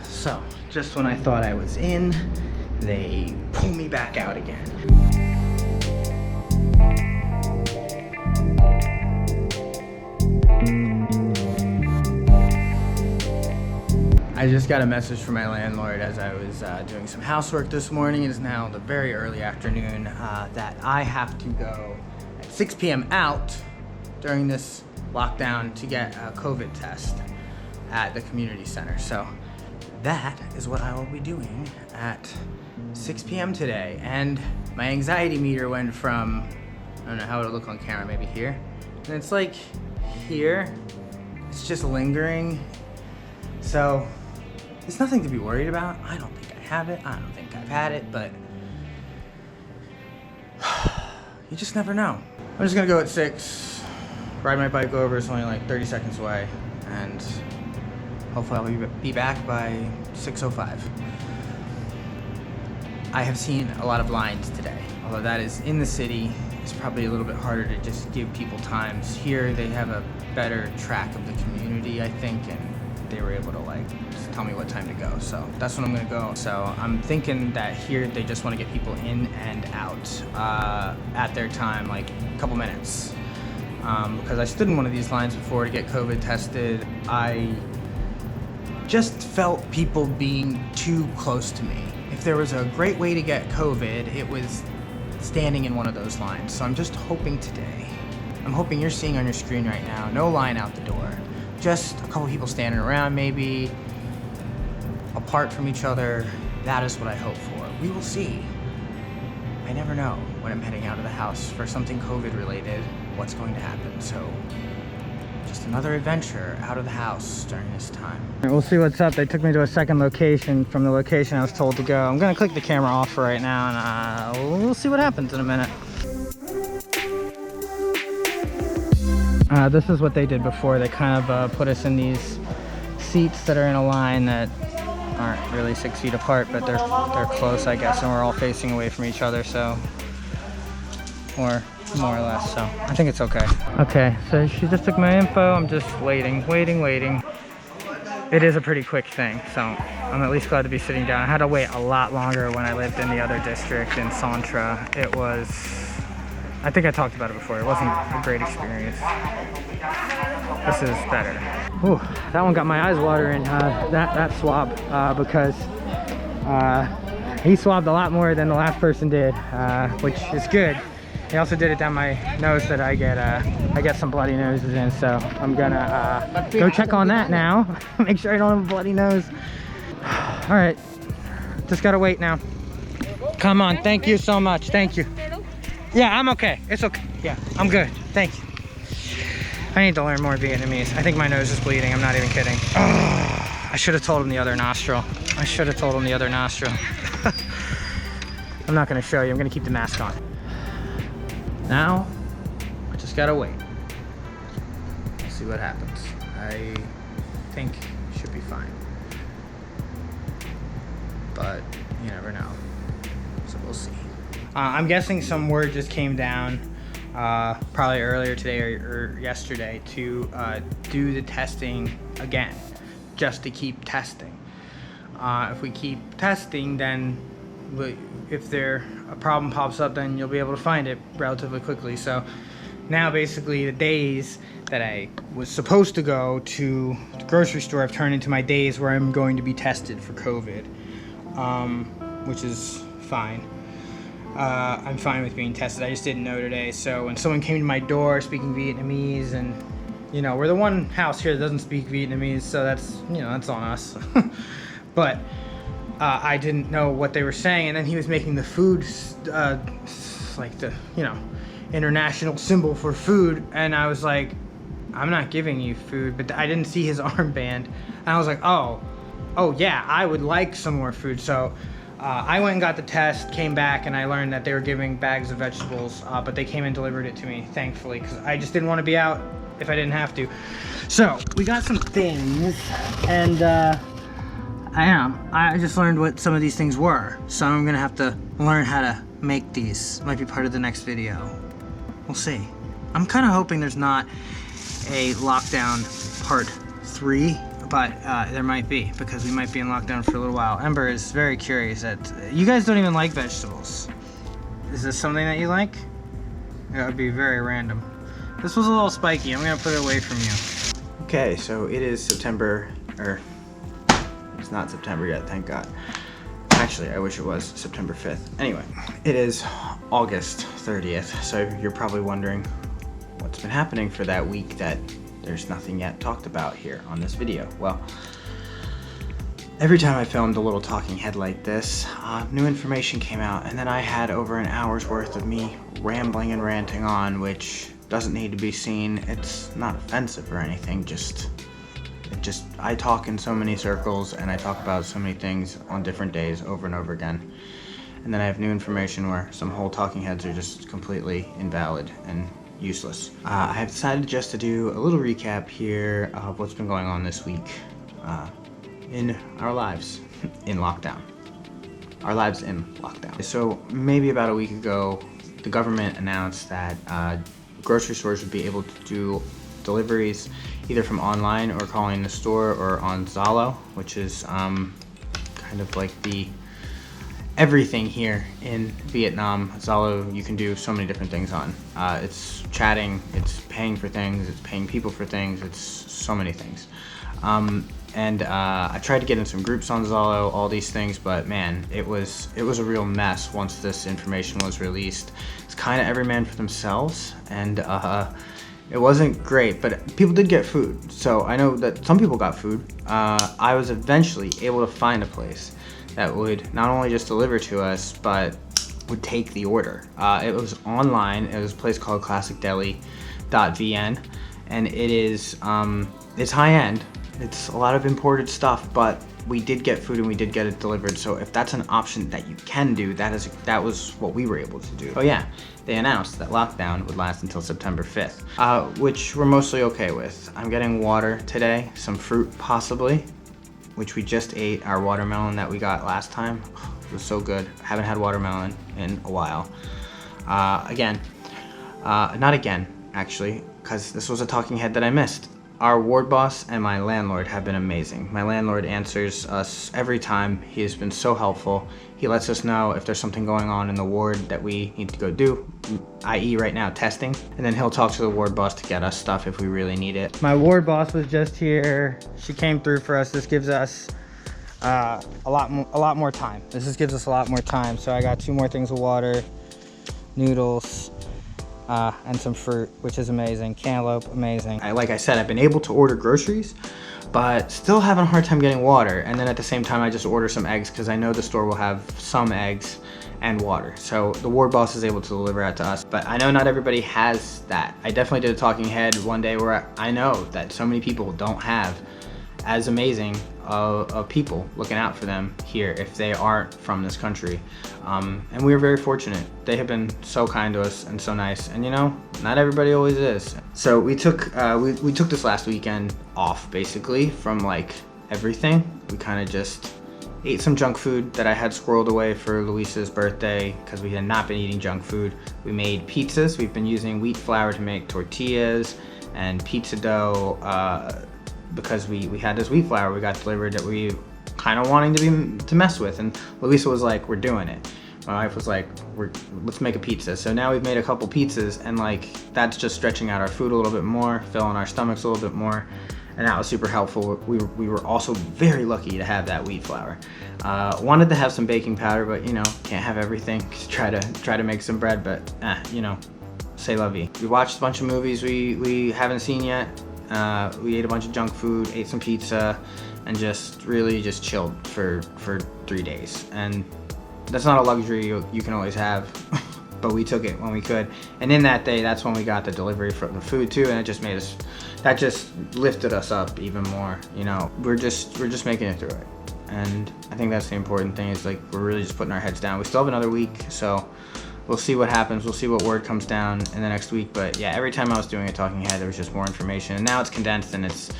So, just when I thought I was in, they pull me back out again. I just got a message from my landlord as I was doing some housework this morning. It is now the very early afternoon that I have to go at 6 p.m. out during this lockdown to get a COVID test at the community center. So that is what I will be doing at 6 p.m. today. And my anxiety meter went from, I don't know how it'll look on camera, maybe here. And it's like here, it's just lingering. So it's nothing to be worried about. I don't think I have it. I don't think I've had it, but you just never know. I'm just gonna go at 6, ride my bike over. It's only like 30 seconds away, and hopefully I'll be back by 6:05. I have seen a lot of lines today, although that is in the city. It's probably a little bit harder to just give people times. Here they have a better track of the community, I think, and they were able to like just tell me what time to go. So that's when I'm gonna go. So I'm thinking that here they just want to get people in and out at their time, like a couple minutes. Because I stood in one of these lines before to get COVID tested. I just felt people being too close to me. If there was a great way to get COVID, it was standing in one of those lines. So I'm just hoping today, I'm hoping you're seeing on your screen right now, no line out the door. Just a couple people standing around, maybe apart from each other. That is what I hope for. We will see. I never know when I'm heading out of the house for something COVID related, what's going to happen. So just another adventure out of the house during this time. We'll see what's up. They took me to a second location from the location I was told to go. I'm gonna click the camera off for right now, and we'll see what happens in a minute. This is what they did before. They kind of put us in these seats that are in a line that aren't really 6 feet apart, but they're close, I guess, and we're all facing away from each other, so, or more or less, so I think it's okay. Okay, so she just took my info. I'm just waiting. It is a pretty quick thing, so I'm at least glad to be sitting down. I had to wait a lot longer when I lived in the other district in Santra. It was, I think I talked about it before. It wasn't a great experience. This is better. Ooh, that one got my eyes watering, that swab, because he swabbed a lot more than the last person did, which is good. He also did it down my nose that I get some bloody noses in, so I'm gonna go check on that now. Make sure I don't have a bloody nose. All right, just gotta wait now. Come on, thank you so much, thank you. Yeah, I'm okay, it's okay. Yeah, I'm good, thank you. I need to learn more Vietnamese. I think my nose is bleeding, I'm not even kidding. Oh, I should have told him the other nostril. I should have told him the other nostril. I'm not gonna show you, I'm gonna keep the mask on. Now, I just gotta wait. See what happens. I think it should be fine. But you never know. So we'll see. I'm guessing some word just came down probably earlier today or yesterday to do the testing again, just to keep testing. If we keep testing, then if a problem pops up, then you'll be able to find it relatively quickly. So now basically the days that I was supposed to go to the grocery store have turned into my days where I'm going to be tested for COVID, which is fine. I'm fine with being tested. I just didn't know today. So when someone came to my door speaking Vietnamese, and you know, we're the one house here that doesn't speak Vietnamese, so that's, you know, that's on us. But I didn't know what they were saying, and then he was making the food, like the, you know, international symbol for food, and I was like, I'm not giving you food, but I didn't see his armband, and I was like, oh yeah, I would like some more food. So I went and got the test, came back, and I learned that they were giving bags of vegetables, but they came and delivered it to me, thankfully, because I just didn't want to be out if I didn't have to. So we got some things, and I just learned what some of these things were, so I'm gonna have to learn how to make these. Might be part of the next video. We'll see. I'm kind of hoping there's not a lockdown part 3 but there might be, because we might be in lockdown for a little while. Ember is very curious that you guys don't even like vegetables. Is this something that you like? That would be very random. This was a little spiky. I'm gonna put it away from you. Okay, so it is September, or it's not September yet, thank God. Actually, I wish it was September 5th. Anyway, it is August 30th, so you're probably wondering what's been happening for that week that there's nothing yet talked about here on this video. Well, every time I filmed a little talking head like this, new information came out, and then I had over an hour's worth of me rambling and ranting on, which doesn't need to be seen. It's not offensive or anything, I talk in so many circles and I talk about so many things on different days over and over again. And then I have new information where some whole talking heads are just completely invalid and useless. I have decided just to do a little recap here of what's been going on this week in our lives in lockdown. Our lives in lockdown. So maybe about a week ago, the government announced that grocery stores would be able to do deliveries either from online or calling the store or on Zalo, which is kind of like the everything here in Vietnam. Zalo, you can do so many different things on. It's chatting, it's paying for things, it's paying people for things, it's so many things. I tried to get in some groups on Zalo, all these things, but man, it was a real mess once this information was released. It's kind of every man for themselves, and it wasn't great, but people did get food. So I know that some people got food. I was eventually able to find a place that would not only just deliver to us, but would take the order. It was online. It was a place called classicdeli.vn, and it is it's high end. It's a lot of imported stuff, but we did get food and we did get it delivered. So if that's an option that you can do, that was what we were able to do. Oh yeah, they announced that lockdown would last until September 5th, which we're mostly okay with. I'm getting water today, some fruit possibly, which we just ate. Our watermelon that we got last time, it was so good. Haven't had watermelon in a while. Not again, actually, because this was a talking head that I missed. Our ward boss and my landlord have been amazing. My landlord answers us every time. He has been so helpful. He lets us know if there's something going on in the ward that we need to go do, i.e. right now, testing. And then he'll talk to the ward boss to get us stuff if we really need it. My ward boss was just here. She came through for us. This gives us a lot more time. This just gives us a lot more time. So I got 2 more things of water, noodles, and some fruit, which is amazing. Cantaloupe, amazing. Like I said, I've been able to order groceries, but still having a hard time getting water. And then at the same time, I just order some eggs because I know the store will have some eggs and water. So the ward boss is able to deliver that to us, but I know not everybody has that. I definitely did a talking head one day where I know that so many people don't have as amazing of people looking out for them here if they aren't from this country. And we are very fortunate. They have been so kind to us and so nice, and you know, not everybody always is. So we took we took this last weekend off basically from like everything. We kind of just ate some junk food that I had squirreled away for Luisa's birthday because we had not been eating junk food. We made pizzas. We've been using wheat flour to make tortillas and pizza dough because we had this wheat flour we got delivered that we kind of wanting to mess with, and Luisa was like, we're doing it. My wife was like, let's make a pizza. So now we've made a couple pizzas, and like that's just stretching out our food a little bit more, filling our stomachs a little bit more, and that was super helpful. We were also very lucky to have that wheat flour. Wanted to have some baking powder, but you know, can't have everything. Try to make some bread, but you know, c'est la vie. We watched a bunch of movies we haven't seen yet. We ate a bunch of junk food, ate some pizza, and just really just chilled for 3 days. And that's not a luxury you can always have, but we took it when we could. And in that day, that's when we got the delivery from the food too, and it just made us, that just lifted us up even more. You know, we're just making it through it. And I think that's the important thing, is like we're really just putting our heads down. We still have another week, so we'll see what happens. We'll see what word comes down in the next week. But yeah, every time I was doing a talking head, there was just more information. And now it's condensed, and it's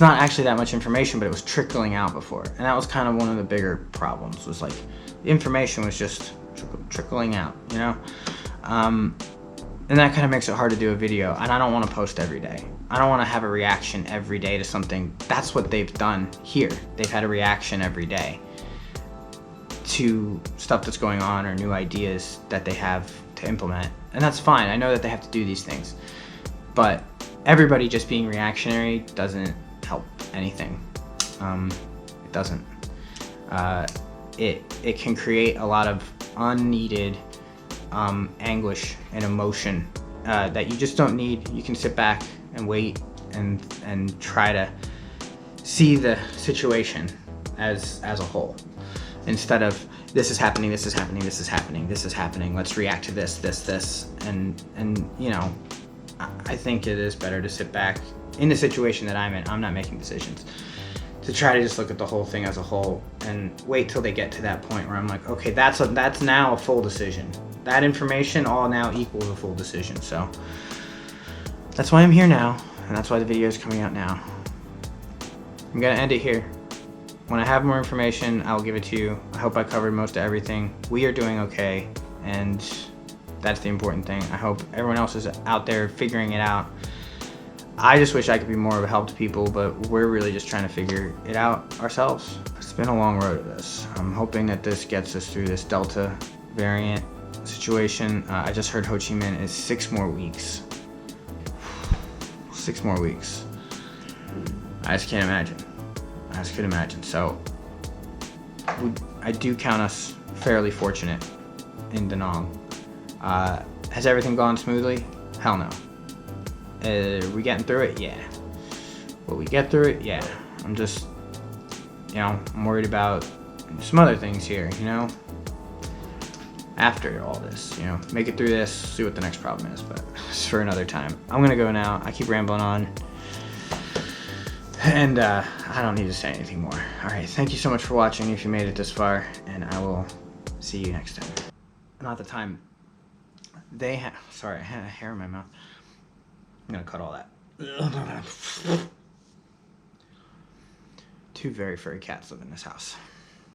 not actually that much information, but it was trickling out before. And that was kind of one of the bigger problems, was like the information was just trickling out, you know? And that kind of makes it hard to do a video, and I don't want to post every day. I don't want to have a reaction every day to something. That's what they've done here. They've had a reaction every day to stuff that's going on or new ideas that they have to implement. And that's fine. I know that they have to do these things. But everybody just being reactionary doesn't help anything. It doesn't. It can create a lot of unneeded anguish and emotion that you just don't need. You can sit back and wait and try to see the situation as a whole, instead of this is happening, this is happening, this is happening, this is happening, let's react to this, and you know, I think it is better to sit back in the situation that I'm in. I'm not making decisions, to try to just look at the whole thing as a whole and wait till they get to that point where I'm like, okay, that's now a full decision. That information all now equals a full decision. So that's why I'm here now, and that's why the video is coming out now. I'm gonna end it here. When I have more information, I'll give it to you. I hope I covered most of everything. We are doing okay, and that's the important thing. I hope everyone else is out there figuring it out. I just wish I could be more of a help to people, but we're really just trying to figure it out ourselves. It's been a long road to this. I'm hoping that this gets us through this Delta variant situation. I just heard Ho Chi Minh is 6 more weeks. 6 more weeks. I just can't imagine. I just couldn't imagine. So I do count us fairly fortunate in Da Nang. Has everything gone smoothly? Hell no. We getting through it? Yeah. Will we get through it? Yeah. I'm just, you know, I'm worried about some other things here, you know? After all this, you know, make it through this, see what the next problem is, but it's for another time. I'm gonna go now. I keep rambling on, and I don't need to say anything more. All right, thank you so much for watching if you made it this far, and I will see you next time. Not the time they have, sorry, I had a hair in my mouth. I'm gonna cut all that. 2 very furry cats live in this house.